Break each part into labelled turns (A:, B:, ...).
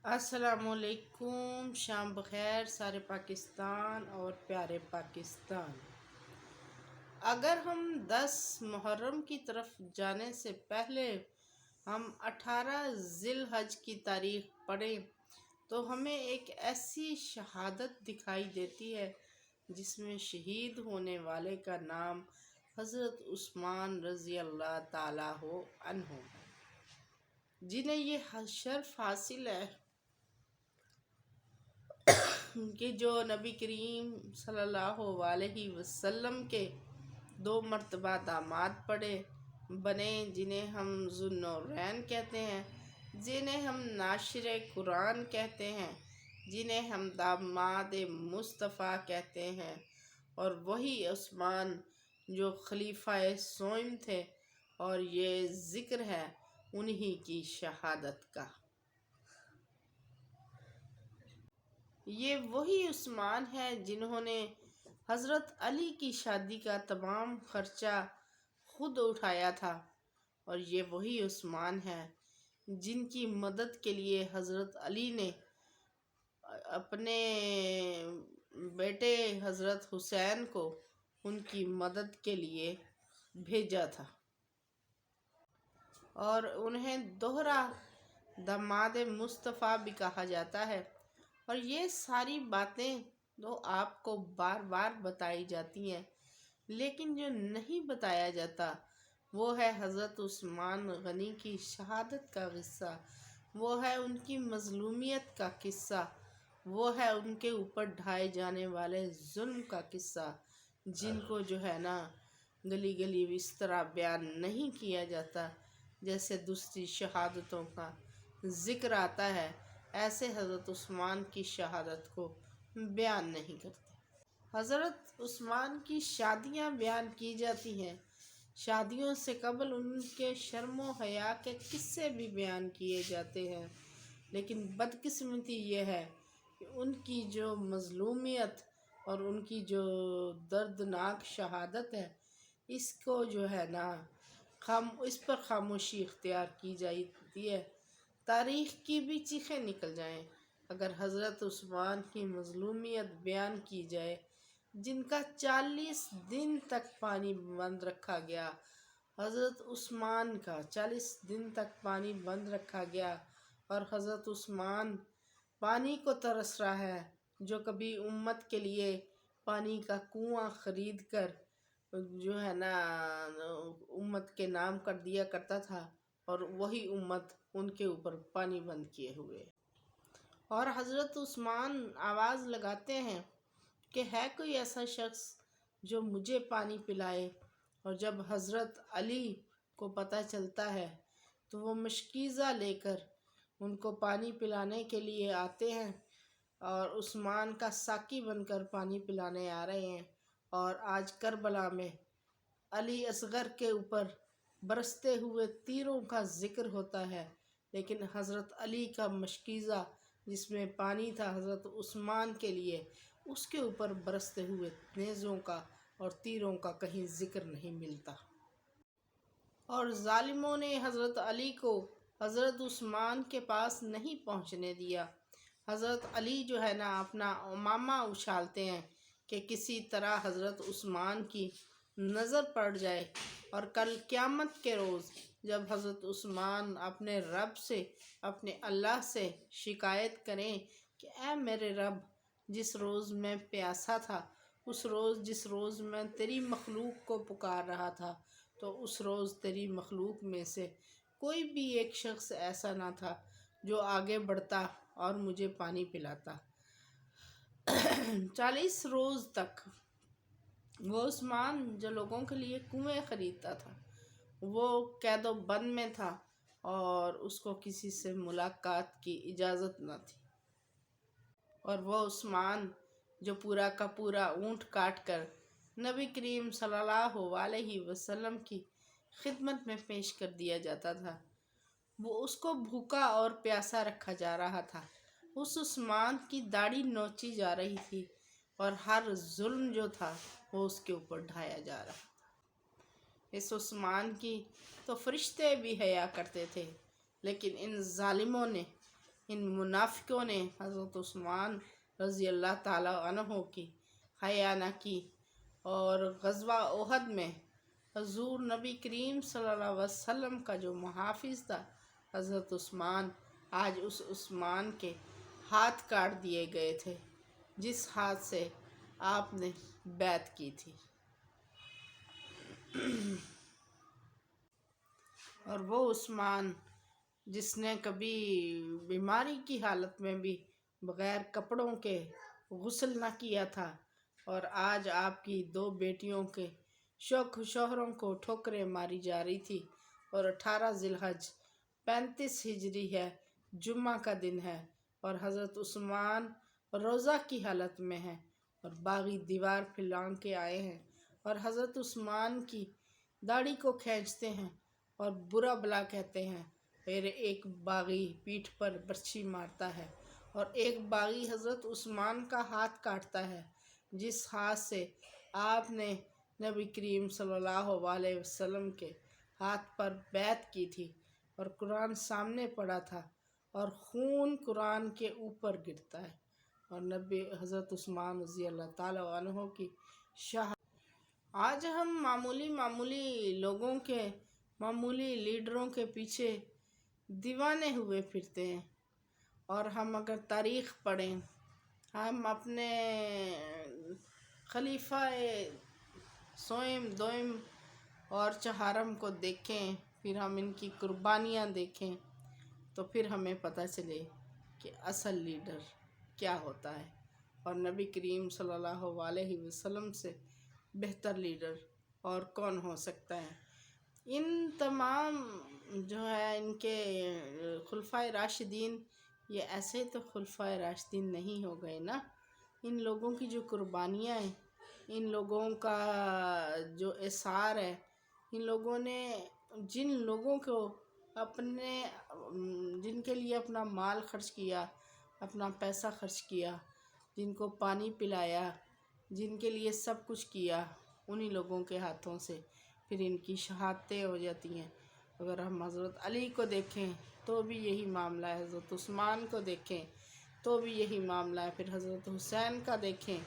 A: السلام علیکم، شام بخیر سارے پاکستان اور پیارے پاکستان۔ اگر ہم 10 محرم کی طرف جانے سے پہلے ہم 18 ذی الحج کی تاریخ پڑھیں تو ہمیں ایک ایسی شہادت دکھائی دیتی ہے جس میں شہید ہونے والے کا نام حضرت عثمان رضی اللہ تعالیٰ عنہ، جنہیں یہ شرف حاصل ہے کہ جو نبی کریم صلی اللہ علیہ وسلم کے 2 مرتبہ داماد بنے، جنہیں ہم ذو النورین کہتے ہیں، جنہیں ہم ناشر قرآن کہتے ہیں، جنہیں ہم داماد مصطفیٰ کہتے ہیں، اور وہی عثمان جو خلیفہ سوم تھے، اور یہ ذکر ہے انہی کی شہادت کا۔ یہ وہی عثمان ہے جنہوں نے حضرت علی کی شادی کا تمام خرچہ خود اٹھایا تھا، اور یہ وہی عثمان ہے جن کی مدد کے لیے حضرت علی نے اپنے بیٹے حضرت حسین کو ان کی مدد کے لیے بھیجا تھا، اور انہیں دوہرا داماد مصطفیٰ بھی کہا جاتا ہے۔ اور یہ ساری باتیں تو آپ کو بار بار بتائی جاتی ہیں، لیکن جو نہیں بتایا جاتا وہ ہے حضرت عثمان غنی کی شہادت کا قصہ، وہ ہے ان کی مظلومیت کا قصہ، وہ ہے ان کے اوپر ڈھائے جانے والے ظلم کا قصہ، جن کو جو ہے نا گلی گلی اس طرح بیان نہیں کیا جاتا جیسے دوسری شہادتوں کا ذکر آتا ہے، ایسے حضرت عثمان کی شہادت کو بیان نہیں کرتے۔ حضرت عثمان کی شادیاں بیان کی جاتی ہیں، شادیوں سے قبل ان کے شرم و حیا کے قصے بھی بیان کیے جاتے ہیں، لیکن بدقسمتی یہ ہے کہ ان کی جو مظلومیت اور ان کی جو دردناک شہادت ہے، اس کو جو ہے نا اس پر خاموشی اختیار کی جاتی ہے۔ تاریخ کی بھی چیخیں نکل جائیں اگر حضرت عثمان کی مظلومیت بیان کی جائے، جن کا 40 دن تک پانی بند رکھا گیا، حضرت عثمان کا 40 دن تک پانی بند رکھا گیا، اور حضرت عثمان پانی کو ترس رہا ہے، جو کبھی امت کے لیے پانی کا کنواں خرید کر جو ہے نا امت کے نام کر دیا کرتا تھا، اور وہی امت ان کے اوپر پانی بند کیے ہوئے۔ اور حضرت عثمان آواز لگاتے ہیں کہ ہے کوئی ایسا شخص جو مجھے پانی پلائے، اور جب حضرت علی کو پتہ چلتا ہے تو وہ مشکیزہ لے کر ان کو پانی پلانے کے لیے آتے ہیں، اور عثمان کا ساقی بن کر پانی پلانے آ رہے ہیں۔ اور آج کربلا میں علی اصغر کے اوپر برستے ہوئے تیروں کا ذکر ہوتا ہے، لیکن حضرت علی کا مشکیزہ جس میں پانی تھا حضرت عثمان کے لیے، اس کے اوپر برستے ہوئے نیزوں کا اور تیروں کا کہیں ذکر نہیں ملتا۔ اور ظالموں نے حضرت علی کو حضرت عثمان کے پاس نہیں پہنچنے دیا۔ حضرت علی جو ہے نا اپنا عمامہ اچھالتے ہیں کہ کسی طرح حضرت عثمان کی نظر پڑ جائے، اور کل قیامت کے روز جب حضرت عثمان اپنے رب سے، اپنے اللہ سے شکایت کریں کہ اے میرے رب، جس روز میں پیاسا تھا، جس روز میں تیری مخلوق کو پکار رہا تھا، تو اس روز تیری مخلوق میں سے کوئی بھی ایک شخص ایسا نہ تھا جو آگے بڑھتا اور مجھے پانی پلاتا۔ 40 روز تک وہ عثمان جو لوگوں کے لیے کنویں خریدتا تھا، وہ قید و بند میں تھا، اور اس کو کسی سے ملاقات کی اجازت نہ تھی۔ اور وہ عثمان جو پورا کا پورا اونٹ کاٹ کر نبی کریم صلی اللہ علیہ وسلم کی خدمت میں پیش کر دیا جاتا تھا، وہ اس کو بھوکا اور پیاسا رکھا جا رہا تھا۔ اس عثمان کی داڑھی نوچی جا رہی تھی، اور ہر ظلم جو تھا وہ اس کے اوپر ڈھایا جا رہا تھا۔ اس عثمان کی تو فرشتے بھی حیا کرتے تھے، لیکن ان ظالموں نے ان منافقوں نے حضرت عثمان رضی اللہ تعالیٰ عنہ کی حیا نہ کی، اور غزوہ احد میں حضور نبی کریم صلی اللہ علیہ وسلم کا جو محافظ تھا حضرت عثمان، آج اس عثمان کے ہاتھ کاٹ دیے گئے تھے جس ہاتھ سے آپ نے بیعت کی تھی۔ اور وہ عثمان جس نے کبھی بیماری کی حالت میں بھی بغیر کپڑوں کے غسل نہ کیا تھا، اور آج آپ کی 2 بیٹیوں کے شوہروں کو ٹھوکریں ماری جا رہی تھی، اور 18 ذی الحج 35 ہجری ہے، جمعہ کا دن ہے، اور حضرت عثمان روزہ کی حالت میں ہیں اور باغی دیوار پھیلا کے آئے ہیں، اور حضرت عثمان کی داڑھی کو کھینچتے ہیں اور برا بلا کہتے ہیں۔ پھر ایک باغی پیٹھ پر برچھی مارتا ہے اور ایک باغی حضرت عثمان کا ہاتھ کاٹتا ہے، جس ہاتھ سے آپ نے نبی کریم صلی اللہ علیہ وسلم کے ہاتھ پر بیعت کی تھی، اور قرآن سامنے پڑا تھا، اور خون قرآن کے اوپر گرتا ہے، اور نبی حضرت عثمان رضی اللہ تعالیٰ عنہ کی شہادت۔ آج ہم معمولی لوگوں کے، معمولی لیڈروں کے پیچھے دیوانے ہوئے پھرتے ہیں، اور ہم اگر تاریخ پڑھیں، ہم اپنے خلیفہ سوئم دوئم اور چہارم کو دیکھیں، پھر ہم ان کی قربانیاں دیکھیں، تو پھر ہمیں پتہ چلے کہ اصل لیڈر کیا ہوتا ہے، اور نبی کریم صلی اللہ علیہ وسلم سے بہتر لیڈر اور کون ہو سکتا ہے۔ ان تمام جو ہے ان کے خلفائے راشدین، یہ ایسے تو خلفائے راشدین نہیں ہو گئے نا۔ ان لوگوں کی جو قربانیاں ہیں، ان لوگوں کا جو اثار ہے، ان لوگوں نے جن لوگوں کو جن کے لیے اپنا مال خرچ کیا، اپنا پیسہ خرچ کیا، جن کو پانی پلایا، جن کے لیے سب کچھ کیا، انہی لوگوں کے ہاتھوں سے پھر ان کی شہادتیں ہو جاتی ہیں۔ اگر ہم حضرت علی کو دیکھیں تو بھی یہی معاملہ ہے، حضرت عثمان کو دیکھیں تو بھی یہی معاملہ ہے، پھر حضرت حسین کا دیکھیں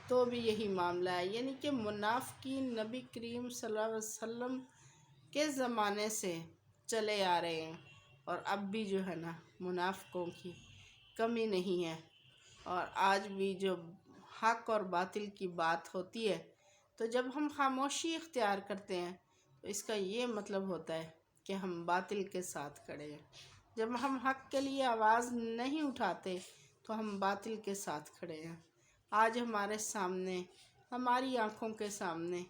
A: تو بھی یہی معاملہ ہے، یعنی کہ منافقین نبی کریم صلی اللہ علیہ وسلم کے زمانے سے چلے آ رہے ہیں، اور اب بھی جو ہے نا منافقوں کی کمی نہیں ہے، اور آج بھی جو حق اور باطل کی بات ہوتی ہے تو جب ہم خاموشی اختیار کرتے ہیں تو اس کا یہ مطلب ہوتا ہے کہ ہم باطل کے ساتھ کھڑے ہیں۔ جب ہم حق کے لیے آواز نہیں اٹھاتے تو ہم باطل کے ساتھ کھڑے ہیں۔ آج ہمارے سامنے، ہماری آنکھوں کے سامنے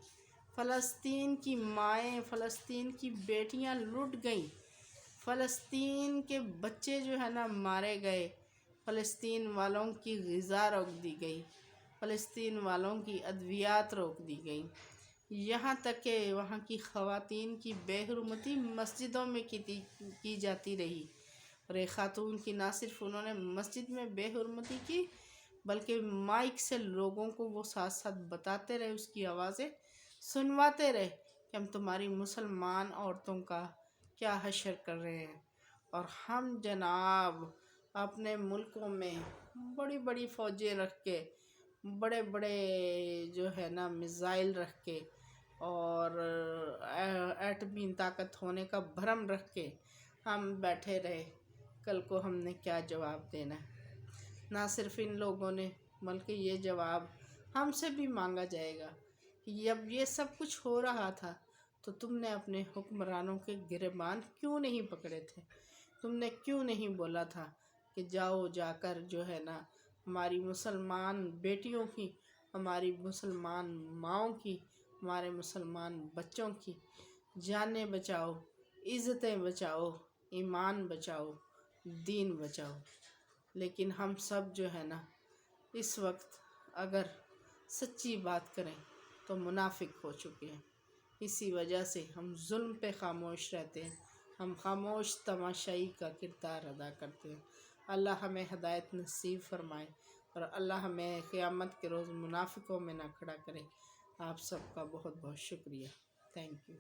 A: فلسطین کی مائیں، فلسطین کی بیٹیاں لٹ گئیں، فلسطین کے بچے جو ہے نا مارے گئے، فلسطین والوں کی غذا روک دی گئی، فلسطین والوں کی ادویات روک دی گئیں، یہاں تک کہ وہاں کی خواتین کی بے حرمتی مسجدوں میں کی جاتی رہی، اور ایک خاتون کی نہ صرف انہوں نے مسجد میں بے حرمتی کی بلکہ مائک سے لوگوں کو وہ ساتھ ساتھ بتاتے رہے، اس کی آوازیں سنواتے رہے کہ ہم تمہاری مسلمان عورتوں کا کیا حشر کر رہے ہیں، اور ہم جناب اپنے ملکوں میں بڑی بڑی فوجیں رکھ کے، بڑے بڑے جو ہے نا میزائل رکھ کے، اور ایٹمی طاقت ہونے کا بھرم رکھ کے ہم بیٹھے رہے، کل کو ہم نے کیا جواب دینا ہے؟ نہ صرف ان لوگوں نے بلکہ یہ جواب ہم سے بھی مانگا جائے گا کہ جب یہ سب کچھ ہو رہا تھا تو تم نے اپنے حکمرانوں کے گریبان کیوں نہیں پکڑے تھے؟ تم نے کیوں نہیں بولا تھا کہ جاؤ جا کر جو ہے نا ہماری مسلمان بیٹیوں کی، ہماری مسلمان ماؤں کی، ہمارے مسلمان بچوں کی جانیں بچاؤ، عزتیں بچاؤ، ایمان بچاؤ، دین بچاؤ؟ لیکن ہم سب جو ہے نا اس وقت اگر سچی بات کریں تو منافق ہو چکے ہیں، اسی وجہ سے ہم ظلم پہ خاموش رہتے ہیں، ہم خاموش تماشائی کا کردار ادا کرتے ہیں۔ اللہ ہمیں ہدایت نصیب فرمائے، اور اللہ ہمیں قیامت کے روز منافقوں میں نہ کھڑا کرے۔ آپ سب کا بہت بہت شکریہ۔ Thank you.